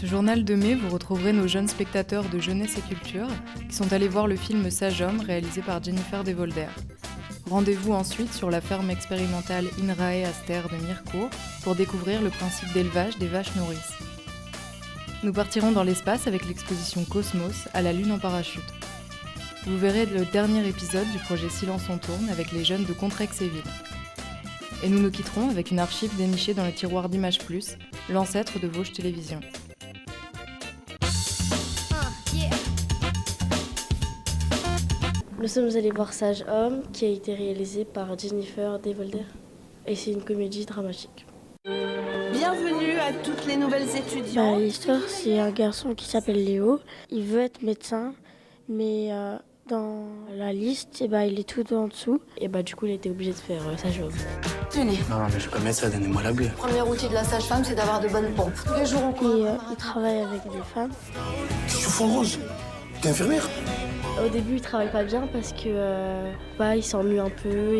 ce journal de mai, vous retrouverez nos jeunes spectateurs de Jeunesse et Culture qui sont allés voir le film Sage Homme réalisé par Jennifer Devolder. Rendez-vous ensuite sur la ferme expérimentale INRAE Aster de Mirecourt pour découvrir le principe d'élevage des vaches nourrices. Nous partirons dans l'espace avec l'exposition Cosmos à la Lune en parachute. Vous verrez le dernier épisode du projet Silence on tourne avec les jeunes de Contrex-et-Ville. Et nous nous quitterons avec une archive dénichée dans le tiroir d'Images Plus, l'ancêtre de Vosges Télévisions. Nous sommes allés voir Sage Homme, qui a été réalisé par Jennifer Devolder. Et c'est une comédie dramatique. Bienvenue à toutes les nouvelles étudiantes. L'histoire, c'est un garçon qui s'appelle Léo. Il veut être médecin, mais dans la liste, il est tout en dessous. Et du coup, il était obligé de faire Sage Homme. Tenez. Non, mais je peux mettre ça, donnez-moi la bleue. Le premier outil de la sage-femme, c'est d'avoir de bonnes pompes. Tous les jours, on court. Et il travaille avec des femmes. Qu'est-ce que tu fais en rose? T'es infirmière? Au début, il travaille pas bien parce que il s'ennuie un peu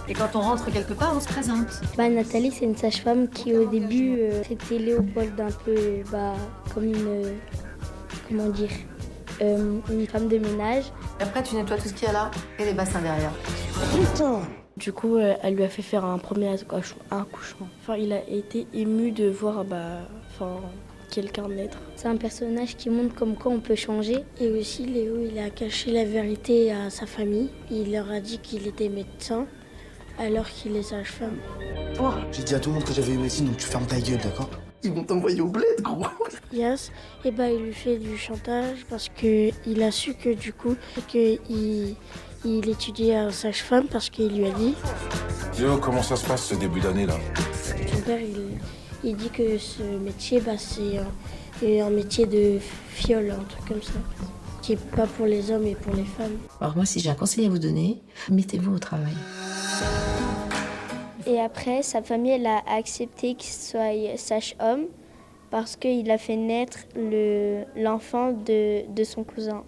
Et quand on rentre quelque part, on se présente. Nathalie, c'est une sage-femme qui, au début, c'était Léopold un peu, comme une... comment dire une femme de ménage. Et après, tu nettoies tout ce qu'il y a là et les bassins derrière. Putain! Du coup, elle lui a fait faire un premier accouchement. Il a été ému de voir quelqu'un naître. C'est un personnage qui montre comme quoi on peut changer. Et aussi, Léo, il a caché la vérité à sa famille. Il leur a dit qu'il était médecin alors qu'il est sage-femme. Toi, j'ai dit à tout le monde que j'avais eu médecine, donc tu fermes ta gueule, d'accord? Ils vont t'envoyer au bled, gros. Yes, il lui fait du chantage parce qu'il a su que du coup, il étudiait à sage-femme parce qu'il lui a dit. Léo, comment ça se passe ce début d'année là? Son père, il dit que ce métier, c'est un métier de fiole, un truc comme ça, qui est pas pour les hommes et pour les femmes. Alors moi, si j'ai un conseil à vous donner, mettez-vous au travail. Et après, sa famille, elle a accepté qu'il soit sage-homme parce qu'il a fait naître l'enfant de son cousin.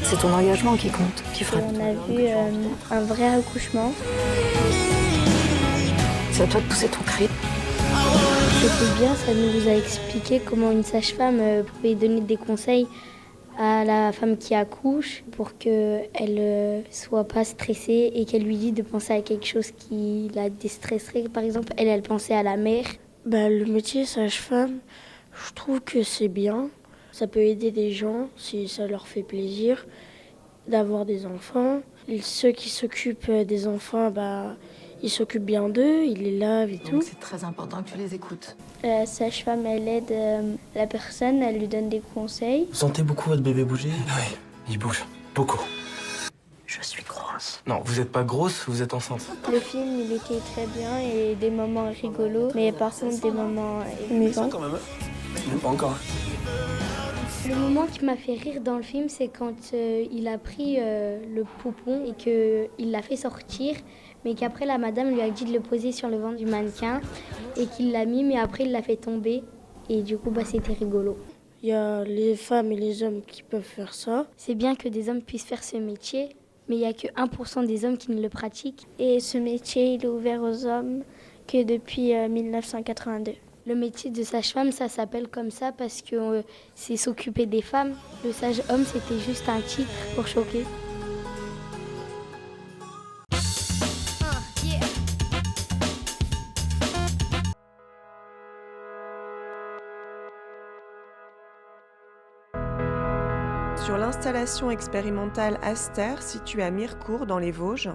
C'est ton engagement qui compte, qui ferait. On a vu un vrai accouchement. C'est à toi de pousser ton cri. C'était bien, ça nous a expliqué comment une sage-femme pouvait donner des conseils à la femme qui accouche pour qu'elle soit pas stressée et qu'elle lui dise de penser à quelque chose qui la déstresserait. Par exemple, elle pensait à la mère. Le métier sage-femme, je trouve que c'est bien. Ça peut aider des gens si ça leur fait plaisir d'avoir des enfants. Et ceux qui s'occupent des enfants, ils s'occupent bien d'eux, ils les lavent et tout. Donc c'est très important que tu les écoutes. La sage-femme, elle aide la personne, elle lui donne des conseils. Vous sentez beaucoup votre bébé bouger? Oui, il bouge. Beaucoup. Je suis grosse. Non, vous êtes pas grosse, vous êtes enceinte. Le film, il était très bien et des moments rigolos, mais par contre des moments émouvants. Quand même, même pas encore. Le moment qui m'a fait rire dans le film, c'est quand il a pris le poupon et qu'il l'a fait sortir, mais qu'après la madame lui a dit de le poser sur le ventre du mannequin et qu'il l'a mis, mais après il l'a fait tomber. Et du coup, c'était rigolo. Il y a les femmes et les hommes qui peuvent faire ça. C'est bien que des hommes puissent faire ce métier, mais il n'y a que 1% des hommes qui ne le pratiquent. Et ce métier, il est ouvert aux hommes que depuis 1982. Le métier de sage-femme, ça s'appelle comme ça parce que c'est s'occuper des femmes. Le sage-homme, c'était juste un titre pour choquer. Sur l'installation expérimentale Aster, située à Mirecourt dans les Vosges,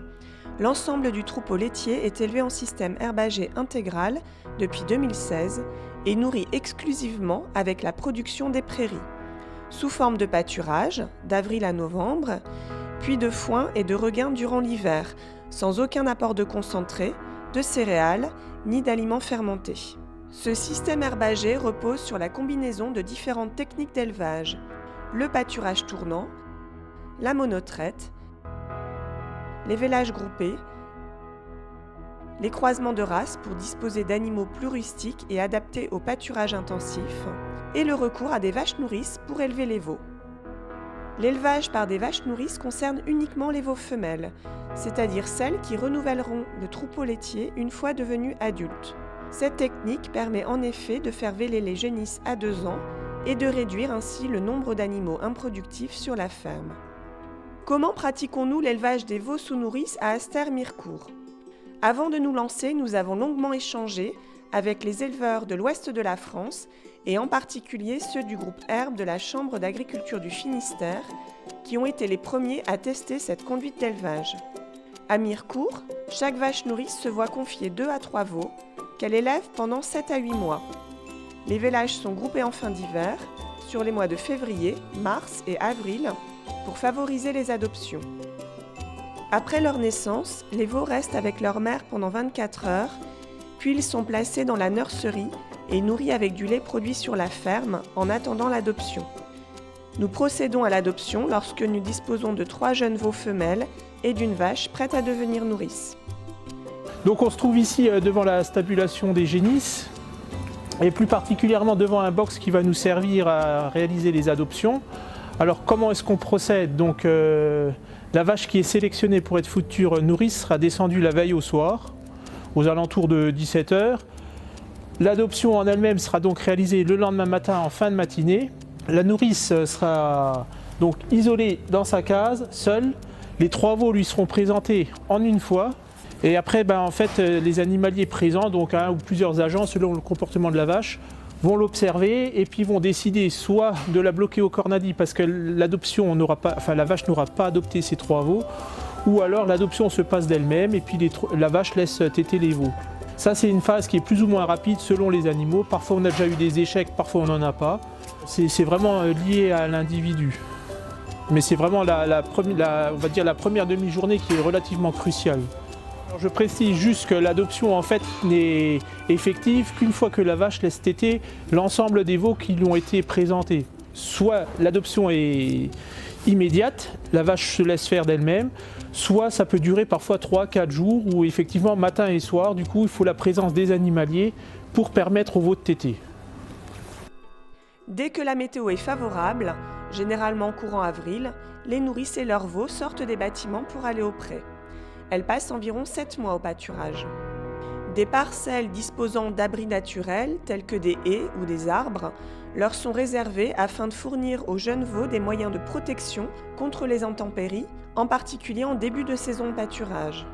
l'ensemble du troupeau laitier est élevé en système herbagé intégral depuis 2016 et nourri exclusivement avec la production des prairies, sous forme de pâturage, d'avril à novembre, puis de foin et de regain durant l'hiver, sans aucun apport de concentré, de céréales ni d'aliments fermentés. Ce système herbagé repose sur la combinaison de différentes techniques d'élevage, le pâturage tournant, la monotraite, les vélages groupés, les croisements de races pour disposer d'animaux plus rustiques et adaptés au pâturage intensif, et le recours à des vaches nourrices pour élever les veaux. L'élevage par des vaches nourrices concerne uniquement les veaux femelles, c'est-à-dire celles qui renouvelleront le troupeau laitier une fois devenus adultes. Cette technique permet en effet de faire véler les génisses à 2 ans et de réduire ainsi le nombre d'animaux improductifs sur la ferme. Comment pratiquons-nous l'élevage des veaux sous nourrice à Astère-Mirecourt ? Avant de nous lancer, nous avons longuement échangé avec les éleveurs de l'ouest de la France et en particulier ceux du groupe Herbe de la Chambre d'agriculture du Finistère qui ont été les premiers à tester cette conduite d'élevage. À Mirecourt, chaque vache nourrice se voit confier 2 à 3 veaux qu'elle élève pendant 7 à 8 mois. Les vélages sont groupés en fin d'hiver sur les mois de février, mars et avril pour favoriser les adoptions. Après leur naissance, les veaux restent avec leur mère pendant 24 heures, puis ils sont placés dans la nurserie et nourris avec du lait produit sur la ferme en attendant l'adoption. Nous procédons à l'adoption lorsque nous disposons de 3 jeunes veaux femelles et d'une vache prête à devenir nourrice. Donc on se trouve ici devant la stabulation des génisses et plus particulièrement devant un box qui va nous servir à réaliser les adoptions. Alors comment est-ce qu'on procède ? Donc la vache qui est sélectionnée pour être future nourrice sera descendue la veille au soir, aux alentours de 17 h. L'adoption en elle-même sera donc réalisée le lendemain matin en fin de matinée. La nourrice sera donc isolée dans sa case, seule. Les 3 veaux lui seront présentés en une fois. Et après, les animaliers présents, donc un ou plusieurs agents, selon le comportement de la vache, vont l'observer et puis vont décider soit de la bloquer au cornadi parce que la vache n'aura pas adopté ces 3 veaux, ou alors l'adoption se passe d'elle-même et puis la vache laisse téter les veaux. Ça, c'est une phase qui est plus ou moins rapide selon les animaux. Parfois, on a déjà eu des échecs, parfois on n'en a pas. C'est vraiment lié à l'individu. Mais c'est vraiment on va dire la première demi-journée qui est relativement cruciale. Alors, je précise juste que l'adoption en fait n'est effective qu'une fois que la vache laisse téter l'ensemble des veaux qui lui ont été présentés. Soit l'adoption est immédiate, la vache se laisse faire d'elle-même, soit ça peut durer parfois 3-4 jours où effectivement matin et soir, du coup il faut la présence des animaliers pour permettre aux veaux de téter. Dès que la météo est favorable, généralement courant avril, les nourrices et leurs veaux sortent des bâtiments pour aller au pré. Elles passent environ 7 mois au pâturage. Des parcelles disposant d'abris naturels, tels que des haies ou des arbres, leur sont réservées afin de fournir aux jeunes veaux des moyens de protection contre les intempéries, en particulier en début de saison de pâturage.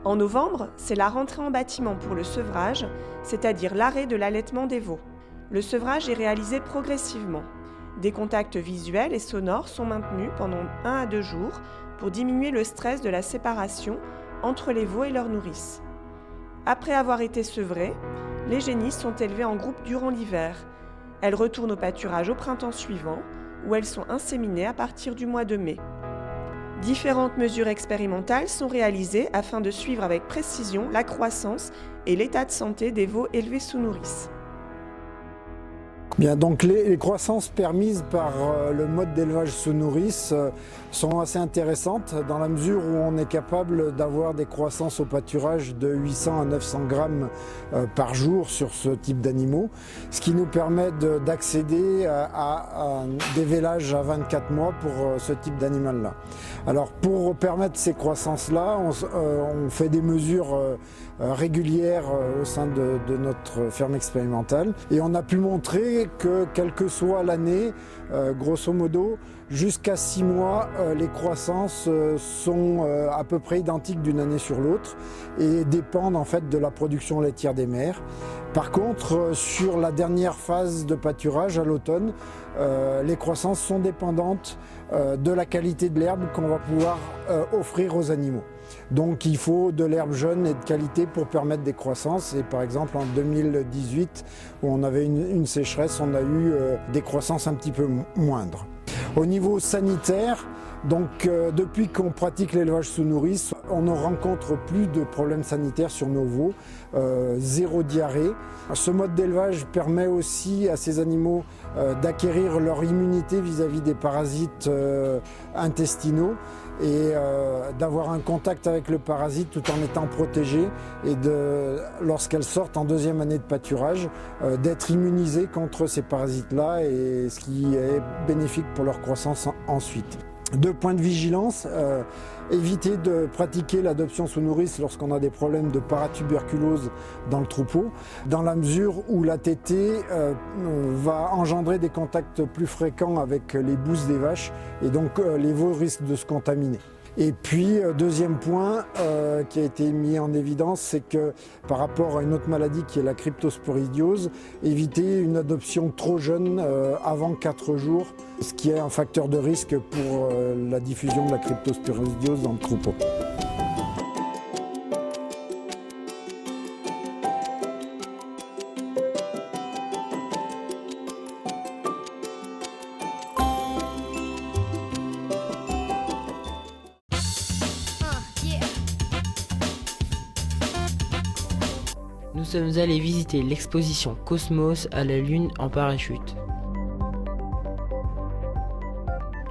En novembre, c'est la rentrée en bâtiment pour le sevrage, c'est-à-dire l'arrêt de l'allaitement des veaux. Le sevrage est réalisé progressivement. Des contacts visuels et sonores sont maintenus pendant 1 à 2 jours pour diminuer le stress de la séparation entre les veaux et leurs nourrices. Après avoir été sevrées, les génisses sont élevées en groupe durant l'hiver. Elles retournent au pâturage au printemps suivant, où elles sont inséminées à partir du mois de mai. Différentes mesures expérimentales sont réalisées afin de suivre avec précision la croissance et l'état de santé des veaux élevés sous nourrice. Bien, donc les croissances permises par le mode d'élevage sous nourrice sont assez intéressantes dans la mesure où on est capable d'avoir des croissances au pâturage de 800 à 900 grammes par jour sur ce type d'animaux, ce qui nous permet d'accéder à des vélages à 24 mois pour ce type d'animal-là. Alors pour permettre ces croissances-là, on fait des mesures régulières au sein de notre ferme expérimentale et on a pu montrer que quelle que soit l'année, grosso modo, jusqu'à 6 mois, les croissances sont à peu près identiques d'une année sur l'autre et dépendent en fait de la production laitière des mères. Par contre, sur la dernière phase de pâturage à l'automne, les croissances sont dépendantes de la qualité de l'herbe qu'on va pouvoir offrir aux animaux. Donc il faut de l'herbe jeune et de qualité pour permettre des croissances. Et par exemple en 2018, où on avait une sécheresse, on a eu des croissances un petit peu moindres. Au niveau sanitaire, donc depuis qu'on pratique l'élevage sous nourrice, on ne rencontre plus de problèmes sanitaires sur nos veaux, 0 diarrhée. Ce mode d'élevage permet aussi à ces animaux d'acquérir leur immunité vis-à-vis des parasites intestinaux et d'avoir un contact avec le parasite tout en étant protégé et lorsqu'elles sortent en 2e année de pâturage, d'être immunisées contre ces parasites-là et ce qui est bénéfique pour leur croissance ensuite. 2 points de vigilance, éviter de pratiquer l'adoption sous nourrice lorsqu'on a des problèmes de paratuberculose dans le troupeau, dans la mesure où la tétée va engendrer des contacts plus fréquents avec les bousses des vaches et donc les veaux risquent de se contaminer. Et puis, deuxième point qui a été mis en évidence, c'est que par rapport à une autre maladie qui est la cryptosporidiose, éviter une adoption trop jeune avant 4 jours, ce qui est un facteur de risque pour la diffusion de la cryptosporidiose dans le troupeau. Nous sommes allés visiter l'exposition Cosmos à la Lune en parachute.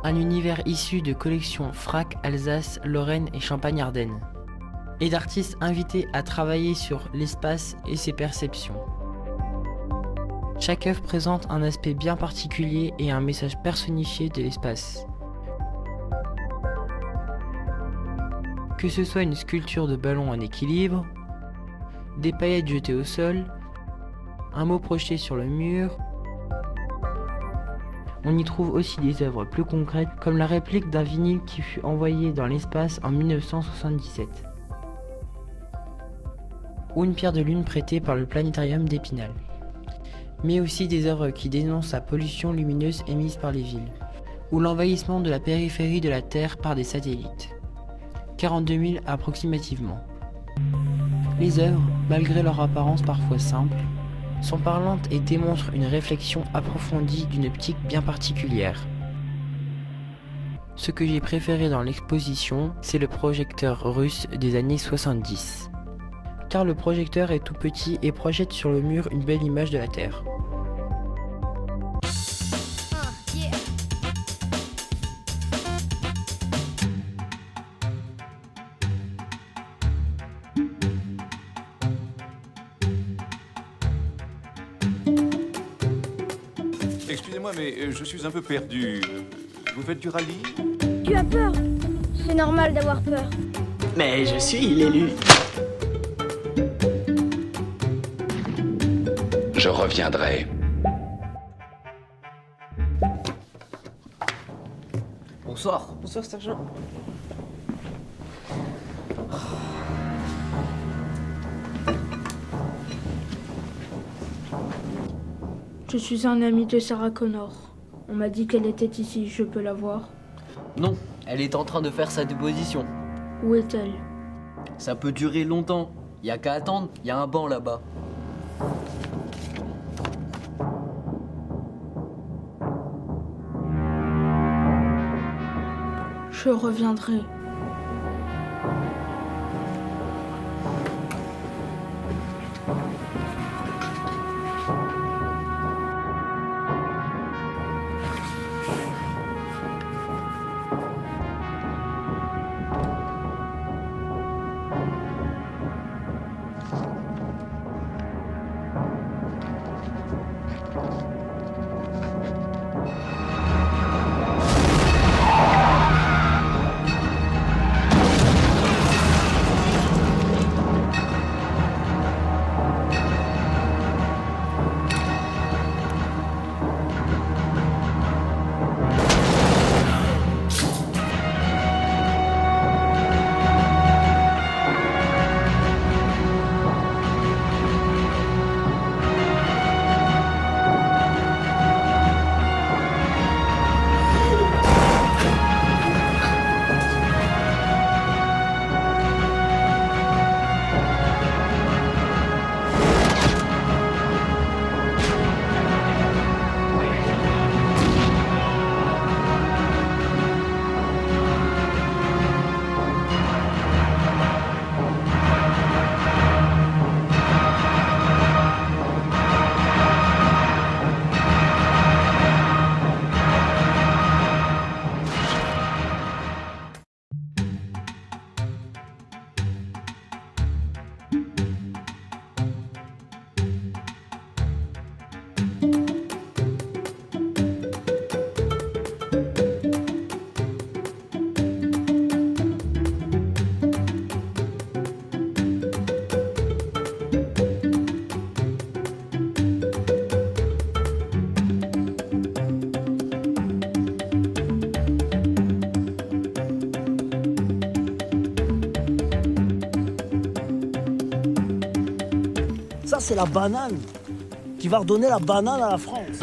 Un univers issu de collections Frac, Alsace, Lorraine et Champagne-Ardenne. Et d'artistes invités à travailler sur l'espace et ses perceptions. Chaque œuvre présente un aspect bien particulier et un message personnifié de l'espace. Que ce soit une sculpture de ballon en équilibre, des paillettes jetées au sol, un mot projeté sur le mur. On y trouve aussi des œuvres plus concrètes comme la réplique d'un vinyle qui fut envoyé dans l'espace en 1977. Ou une pierre de lune prêtée par le planétarium d'Épinal. Mais aussi des œuvres qui dénoncent la pollution lumineuse émise par les villes. Ou l'envahissement de la périphérie de la Terre par des satellites. 42 000 approximativement. Les œuvres, malgré leur apparence parfois simple, sont parlantes et démontrent une réflexion approfondie d'une optique bien particulière. Ce que j'ai préféré dans l'exposition, c'est le projecteur russe des années 70. Car le projecteur est tout petit et projette sur le mur une belle image de la Terre. Excusez-moi, mais je suis un peu perdu. Vous faites du rallye? Tu as peur? C'est normal d'avoir peur. Mais je suis l'élu. Je reviendrai. Bonsoir. Bonsoir, sergent. Je suis un ami de Sarah Connor. On m'a dit qu'elle était ici, je peux la voir? Non, elle est en train de faire sa déposition. Où est-elle? Ça peut durer longtemps. Y a qu'à attendre, y a un banc là-bas. Je reviendrai. c'est la banane qui va redonner la banane à la France.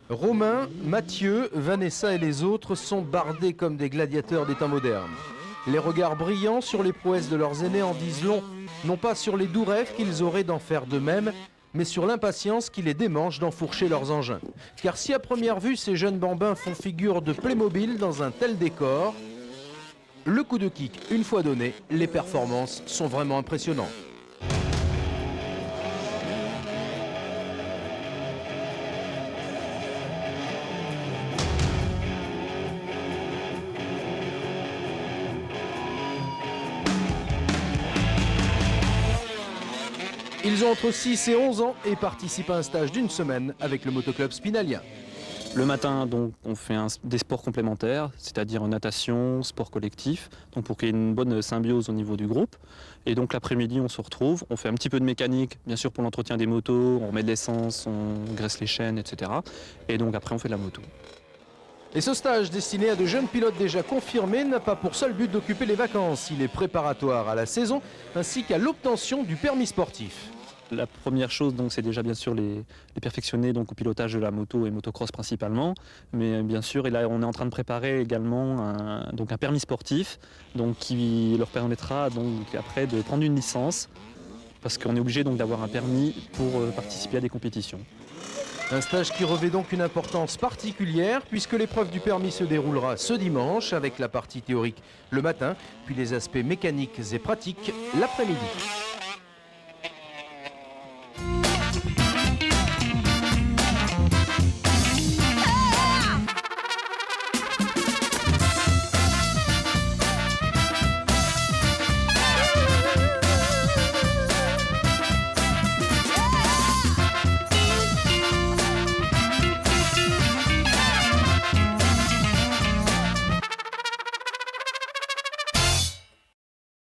Romain, Mathieu, Vanessa et les autres sont bardés comme des gladiateurs des temps modernes. Les regards brillants sur les prouesses de leurs aînés en disent long, non pas sur les doux rêves qu'ils auraient d'en faire de même, mais sur l'impatience qui les démange d'enfourcher leurs engins. Car si à première vue ces jeunes bambins font figure de Playmobil dans un tel décor, le coup de kick une fois donné, les performances sont vraiment impressionnantes. Ils ont entre 6 et 11 ans et participent à un stage d'une semaine avec le motoclub spinalien. Le matin, donc, on fait des sports complémentaires, c'est-à-dire natation, sport collectif, donc pour qu'il y ait une bonne symbiose au niveau du groupe. Et donc l'après-midi, on se retrouve, on fait un petit peu de mécanique, bien sûr pour l'entretien des motos, on remet de l'essence, on graisse les chaînes, etc. Et donc après, on fait de la moto. Et ce stage destiné à de jeunes pilotes déjà confirmés n'a pas pour seul but d'occuper les vacances. Il est préparatoire à la saison ainsi qu'à l'obtention du permis sportif. La première chose, donc, c'est déjà bien sûr les perfectionner donc, au pilotage de la moto et motocross principalement. Mais bien sûr, et là, on est en train de préparer également un permis sportif donc, qui leur permettra donc, après de prendre une licence parce qu'on est obligé donc, d'avoir un permis pour participer à des compétitions. Un stage qui revêt donc une importance particulière puisque l'épreuve du permis se déroulera ce dimanche avec la partie théorique le matin, puis les aspects mécaniques et pratiques l'après-midi.